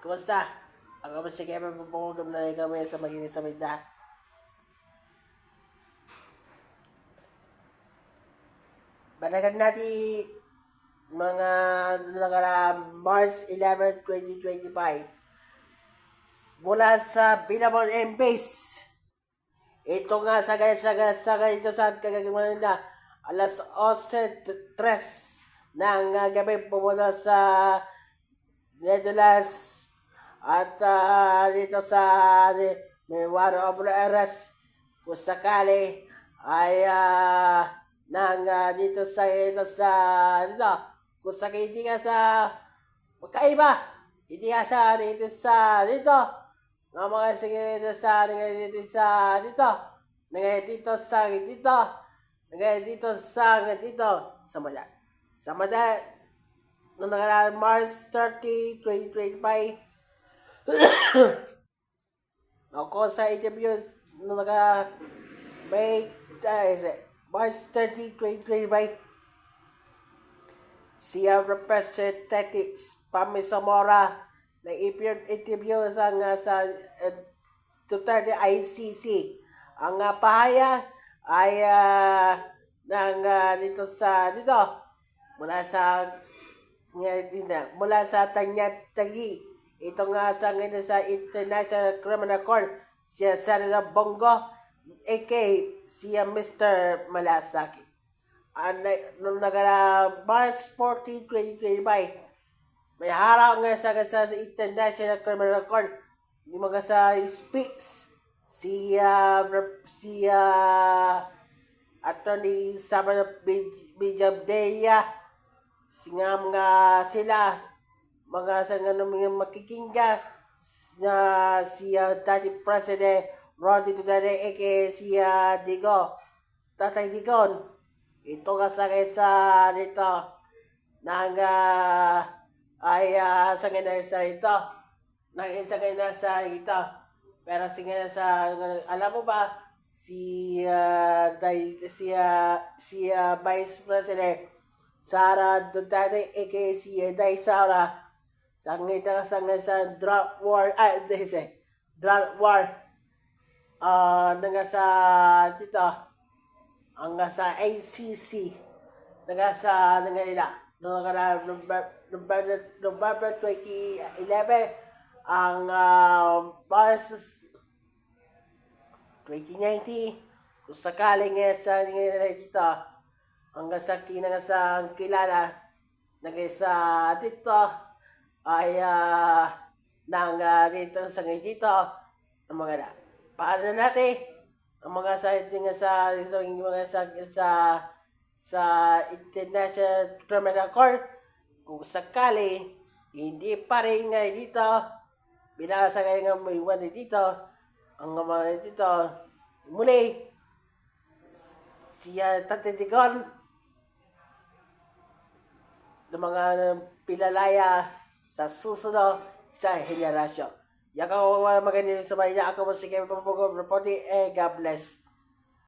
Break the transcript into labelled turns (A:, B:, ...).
A: Kumusta? Ako ba si Kevin Pupungugam na kami sa maginis sa Minda. Balagan natin mga March 11, 2025 mula sa Binamon Base. Ito nga sa ito sa kagagawa na alas 11:03 ng gabi pumunta sa Netherlands at dito sa may warrant of arrest kung sakali ay dito dito kung sakali hindi ka sa magkaiba hindi ka sa dito ng mga sige dito sa sa mada noong nakaraan March 30, 2025 ako sa interviews noong March 30, 2025 siya Representative Pami Zamora na interview sa Duterte ICC. Ang pahaya ay dito mula sa Tanyatagi. Ito nga sa ngayon sa International Criminal Court siya Senator Bongo aka siya Mr. Malasaki. Noong March 14, 2025 may harap nga sa International Criminal Court yung mga sa speech siya Attorney Sabado Bijabdeya singam nga sila mga sa nga makikingga na siya dati President Roddy Duterte aka siya Tatay Digon. Ito nga sa dito nang ay sa ito pero sa alam mo ba si Vice President Sara Duterte aka si Day Sara sa drug war sa dito ang sa ACC sa November 2011 ang March 2019 kung sakaling sa dito hanggang sa kilala sa dito ay dito sa dito ang mga paano natin ang mga sa International Criminal Court kung sakali hindi pa rin nga dito binasa kayo nga may iwan dito ang mga dito muli siya tatitigon ng mga pilalaya sa susunod sa henerasyon. Yakaw maganda sa bayan ako mo sige papagod reporting God bless.